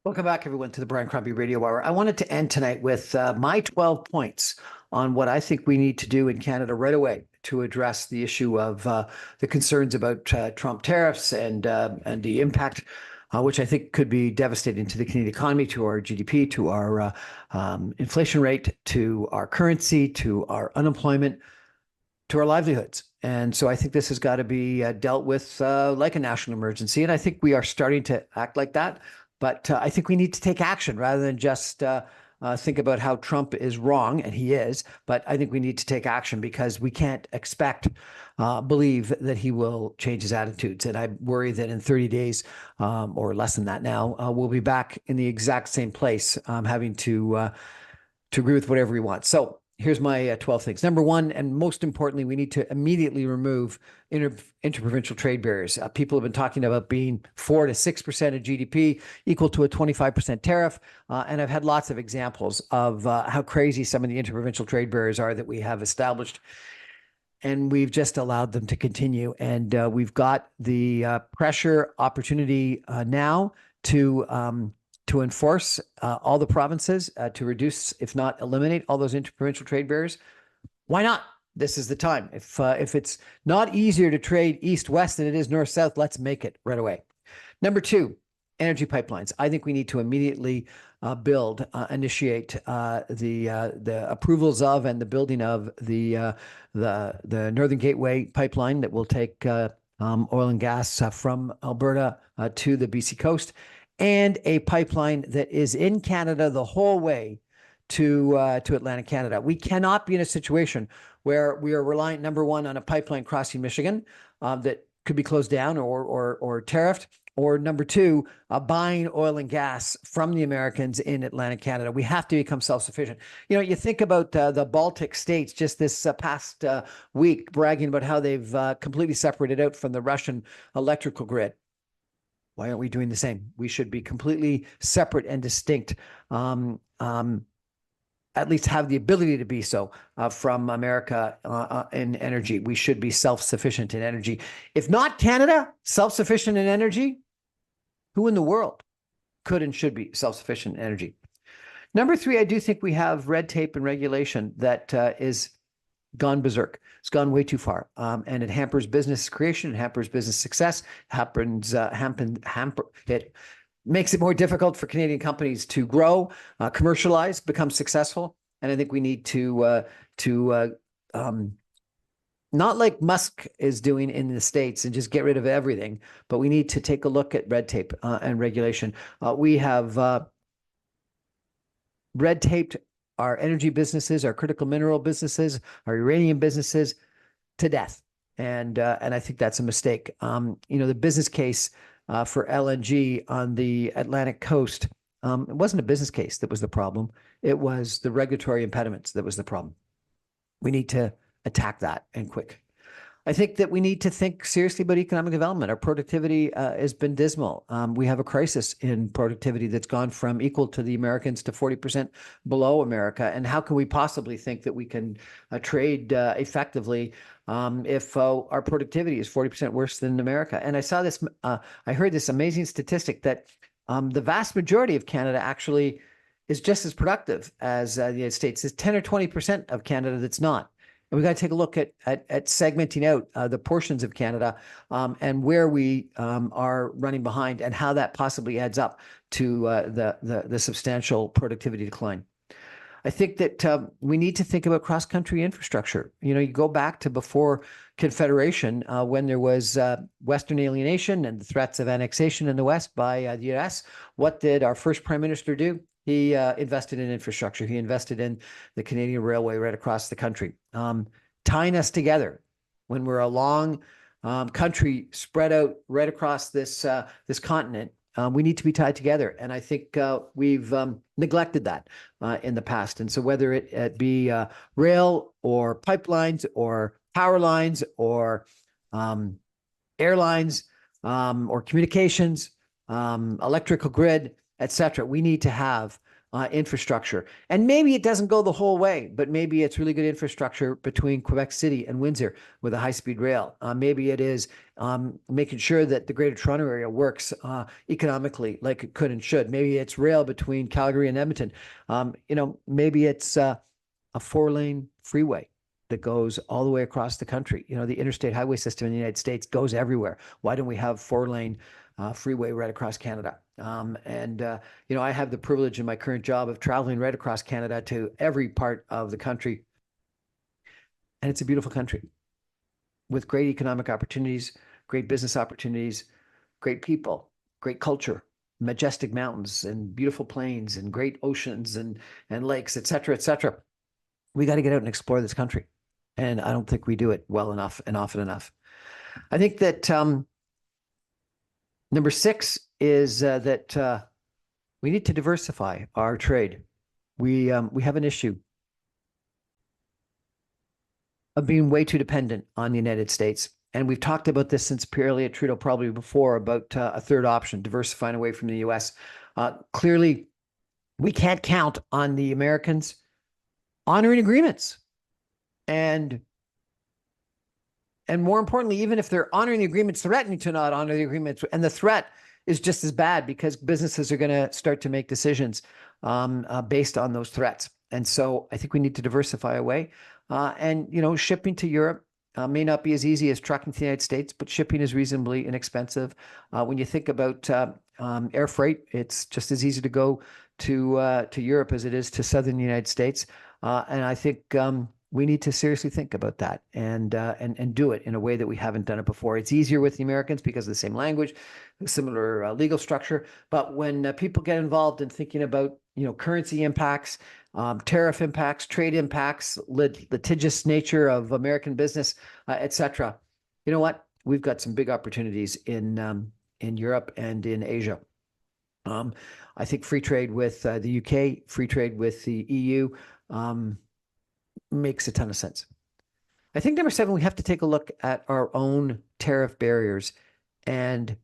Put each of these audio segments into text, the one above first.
Welcome back, everyone, to the Brian Crombie Radio Hour. I wanted to end tonight with my 12 points on what I think we need to do in Canada right away to address the issue of the concerns about Trump tariffs and the impact, which I think could be devastating to the Canadian economy, to our GDP, to our inflation rate, to our currency, to our unemployment, to our livelihoods. And so I think this has got to be dealt with like a national emergency. And I think we are starting to act like that. But I think we need to take action rather than just think about how Trump is wrong, and he is. But I think we need to take action because we can't believe that he will change his attitudes. And I worry that in 30 days or less than that now, we'll be back in the exact same place, having to agree with whatever he wants. So here's my 12 things. Number one, and most importantly, we need to immediately remove interprovincial trade barriers. People have been talking about being 4 to 6% of GDP, equal to a 25% tariff. And I've had lots of examples of how crazy some of the interprovincial trade barriers are that we have established. And we've just allowed them to continue. And we've got the pressure opportunity now to enforce all the provinces to reduce, if not eliminate, all those interprovincial trade barriers. Why not? This is the time. If it's not easier to trade east-west than it is north-south, let's make it right away. Number two, energy pipelines. I think we need to immediately initiate the approvals of and the building of the Northern Gateway pipeline that will take oil and gas from Alberta to the BC coast, and a pipeline that is in Canada the whole way to Atlantic Canada. We cannot be in a situation where we are reliant, number one, on a pipeline crossing Michigan that could be closed down or tariffed, or number two, buying oil and gas from the Americans in Atlantic Canada. We have to become self-sufficient. You think about the Baltic states just this past week bragging about how they've completely separated out from the Russian electrical grid. Why aren't we doing the same? We should be completely separate and distinct, at least have the ability to be so from America in energy. We should be self-sufficient in energy. If not Canada, self-sufficient in energy, who in the world could and should be self-sufficient in energy? Number three, I do think we have red tape and regulation that is gone berserk. It's gone way too far, and it hampers business creation, it hampers business success, it makes it more difficult for Canadian companies to grow, commercialize, become successful. And I think we need to not like Musk is doing in the States and just get rid of everything, but we need to take a look at red tape and regulation. We have red taped our energy businesses, our critical mineral businesses, our uranium businesses to death. And I think that's a mistake. The business case for LNG on the Atlantic coast, it wasn't a business case that was the problem. It was the regulatory impediments that was the problem. We need to attack that and quick. I think that we need to think seriously about economic development. Our productivity has been dismal. We have a crisis in productivity that's gone from equal to the Americans to 40% below America. And how can we possibly think that we can trade effectively if our productivity is 40% worse than America? And I saw this, I heard this amazing statistic that the vast majority of Canada actually is just as productive as the United States. It's 10 or 20% of Canada that's not. And we got to take a look at segmenting out the portions of Canada and where we are running behind and how that possibly adds up to the substantial productivity decline. I think that we need to think about cross-country infrastructure. You go back to before Confederation when there was Western alienation and the threats of annexation in the West by the U.S. What did our first Prime Minister do? He invested in infrastructure. He invested in the Canadian Railway right across the country, tying us together. When we're a long country spread out right across this continent, we need to be tied together. And I think we've neglected that in the past. And so whether it be rail or pipelines or power lines or airlines or communications, electrical grid, etc., we need to have infrastructure. And maybe it doesn't go the whole way, but maybe it's really good infrastructure between Quebec City and Windsor with a high-speed rail. Maybe it is making sure that the Greater Toronto Area works economically like it could and should. Maybe it's rail between Calgary and Edmonton. Maybe it's a 4-lane freeway that goes all the way across the country. The interstate highway system in the United States goes everywhere. Why don't we have 4-lane freeway right across Canada? I have the privilege in my current job of traveling right across Canada to every part of the country. And it's a beautiful country with great economic opportunities, great business opportunities, great people, great culture, majestic mountains and beautiful plains and great oceans and lakes, et cetera, et cetera. We got to get out and explore this country. And I don't think we do it well enough and often enough. I think that number 6 is that we need to diversify our trade. We have an issue of being way too dependent on the United States. And we've talked about this since Pierre Elliott Trudeau probably before about a third option, diversifying away from the U.S. Clearly, we can't count on the Americans honoring agreements. And more importantly, even if they're honoring the agreements, threatening to not honor the agreements, and the threat is just as bad because businesses are going to start to make decisions based on those threats. And so I think we need to diversify away. Shipping to Europe may not be as easy as trucking to the United States, but shipping is reasonably inexpensive. When you think about air freight, it's just as easy to go to Europe as it is to southern United States. And I think we need to seriously think about that and do it in a way that we haven't done it before. It's easier with the Americans because of the same language, similar legal structure. But when people get involved in thinking about currency impacts, tariff impacts, trade impacts, litigious nature of American business, et cetera, you know what? We've got some big opportunities in Europe and in Asia. I think free trade with the UK, free trade with the EU makes a ton of sense. I think number 7, we have to take a look at our own tariff barriers. And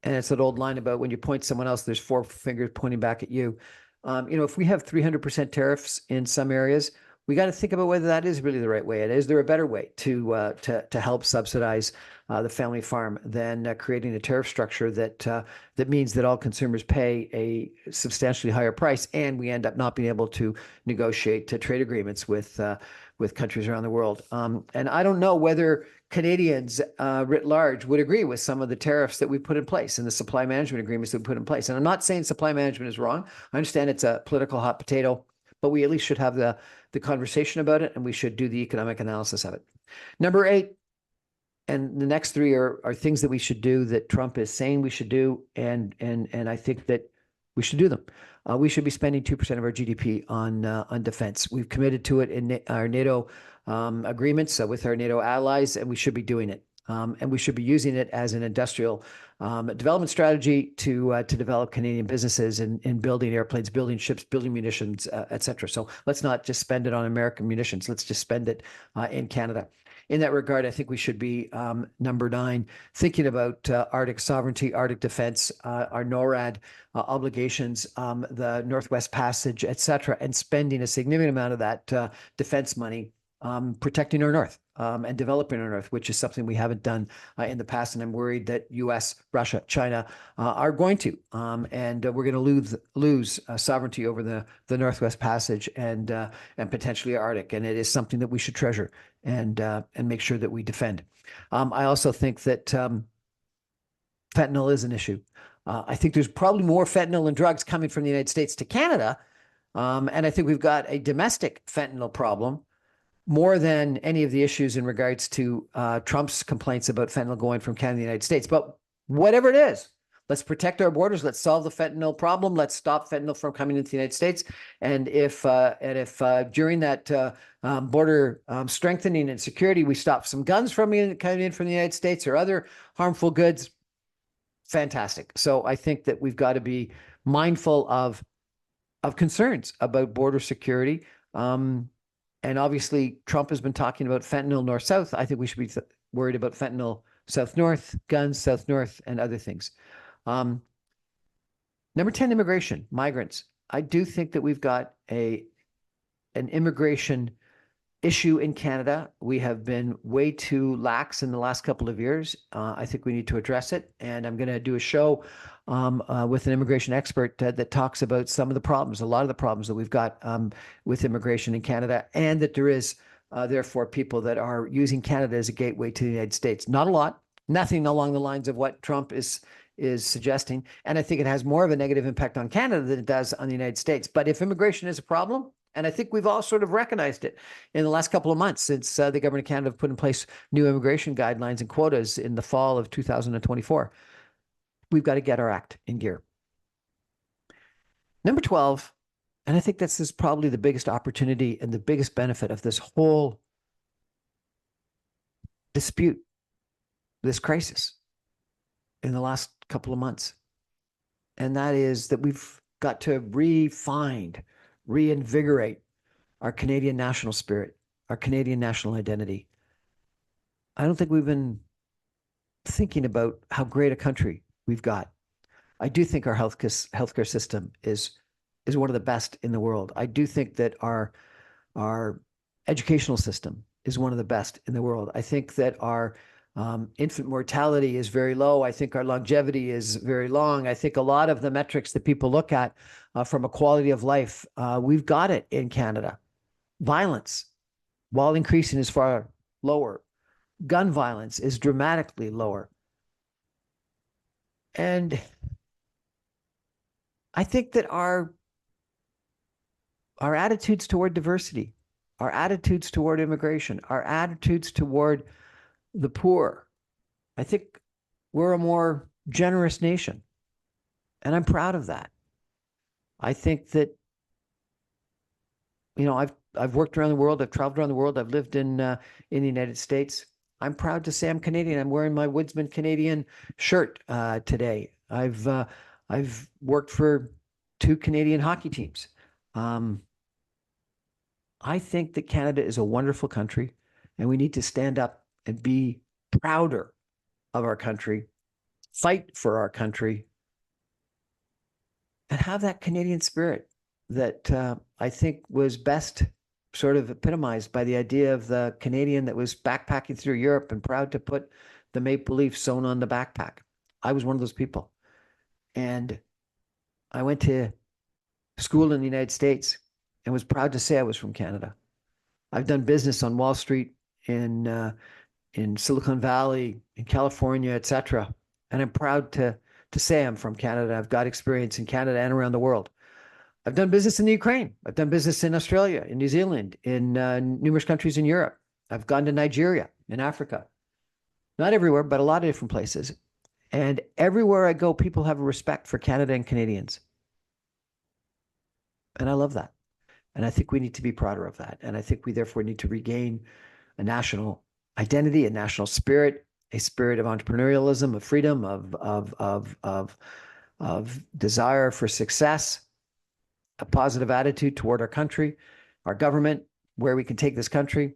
it's that old line about when you point someone else, there's 4 fingers pointing back at you. If we have 300% tariffs in some areas, we got to think about whether that is really the right way. And is there a better way to help subsidize the family farm than creating a tariff structure that means that all consumers pay a substantially higher price, and we end up not being able to negotiate trade agreements with countries around the world. And I don't know whether Canadians writ large would agree with some of the tariffs that we put in place and the supply management agreements that we put in place. And I'm not saying supply management is wrong. I understand it's a political hot potato, but we at least should have the conversation about it, and we should do the economic analysis of it. Number 8, and the next 3 are things that we should do that Trump is saying we should do, and I think that we should do them. We should be spending 2% of our GDP on defense. We've committed to it in our NATO agreements with our NATO allies, and we should be doing it. And we should be using it as an industrial development strategy to develop Canadian businesses in building airplanes, building ships, building munitions, et cetera. So let's not just spend it on American munitions. Let's just spend it in Canada. In that regard, I think we should be, number 9, thinking about Arctic sovereignty, Arctic defense, our NORAD obligations, the Northwest Passage, et cetera, and spending a significant amount of that defense money protecting our North and developing our North, which is something we haven't done in the past. And I'm worried that U.S., Russia, China are going to. And we're going to lose sovereignty over the Northwest Passage and potentially Arctic. And it is something that we should treasure and make sure that we defend. I also think that fentanyl is an issue. I think there's probably more fentanyl and drugs coming from the United States to Canada. And I think we've got a domestic fentanyl problem more than any of the issues in regards to Trump's complaints about fentanyl going from Canada to the United States. But whatever it is, let's protect our borders. Let's solve the fentanyl problem. Let's stop fentanyl from coming into the United States. And if during that border strengthening and security, we stop some guns from coming in from the United States or other harmful goods, fantastic. So I think that we've got to be mindful of concerns about border security. And obviously, Trump has been talking about fentanyl north-south. I think we should be worried about fentanyl south-north, guns south-north, and other things. Number 10, immigration, migrants. I do think that we've got an immigration issue in Canada. We have been way too lax in the last couple of years. I think we need to address it. And I'm going to do a show with an immigration expert that talks about some of the problems, a lot of the problems that we've got with immigration in Canada, and that there is therefore people that are using Canada as a gateway to the United States. Not a lot, nothing along the lines of what Trump is suggesting. And I think it has more of a negative impact on Canada than it does on the United States. But if immigration is a problem, and I think we've all sort of recognized it in the last couple of months since the government of Canada put in place new immigration guidelines and quotas in the fall of 2024. We've got to get our act in gear. Number 12, and I think this is probably the biggest opportunity and the biggest benefit of this whole dispute, this crisis in the last couple of months. And that is that we've got to reinvigorate our Canadian national spirit, our Canadian national identity. I don't think we've been thinking about how great a country we've got. I do think our healthcare system is one of the best in the world. I do think that our educational system is one of the best in the world. I think that our infant mortality is very low. I think our longevity is very long. I think a lot of the metrics that people look at from a quality of life, we've got it in Canada. Violence, while increasing, is far lower. Gun violence is dramatically lower. And I think that our attitudes toward diversity, our attitudes toward immigration, our attitudes toward the poor, I think we're a more generous nation. And I'm proud of that. I think that, I've worked around the world. I've traveled around the world. I've lived in the United States. I'm proud to say I'm Canadian. I'm wearing my Woodsman Canadian shirt today. I've worked for 2 Canadian hockey teams. I think that Canada is a wonderful country, and we need to stand up and be prouder of our country, fight for our country, and have that Canadian spirit that I think was best sort of epitomized by the idea of the Canadian that was backpacking through Europe and proud to put the maple leaf sewn on the backpack. I was one of those people. And I went to school in the United States and was proud to say I was from Canada. I've done business on Wall Street, in Silicon Valley, in California, etc. And I'm proud to say I'm from Canada. I've got experience in Canada and around the world. I've done business in the Ukraine. I've done business in Australia, in New Zealand, in numerous countries in Europe. I've gone to Nigeria, in Africa. Not everywhere, but a lot of different places. And everywhere I go, people have a respect for Canada and Canadians. And I love that. And I think we need to be prouder of that. And I think we therefore need to regain a national identity, a national spirit, a spirit of entrepreneurialism, of freedom, of desire for success, a positive attitude toward our country, our government, where we can take this country.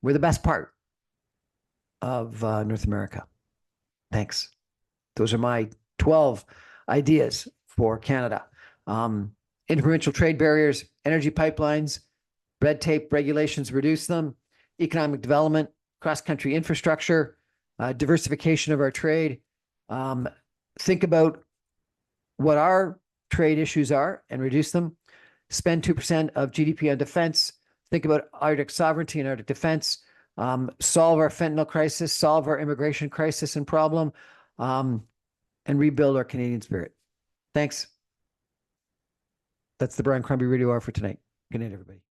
We're the best part of North America. Thanks. Those are my 12 ideas for Canada. Interprovincial trade barriers, energy pipelines, red tape, regulations, reduce them, economic development, cross-country infrastructure, diversification of our trade. Think about what our trade issues are and reduce them. Spend 2% of GDP on defense. Think about Arctic sovereignty and Arctic defense. Solve our fentanyl crisis, solve our immigration crisis and problem, and rebuild our Canadian spirit. Thanks. That's the Brian Crombie Radio Hour for tonight. Good night, everybody.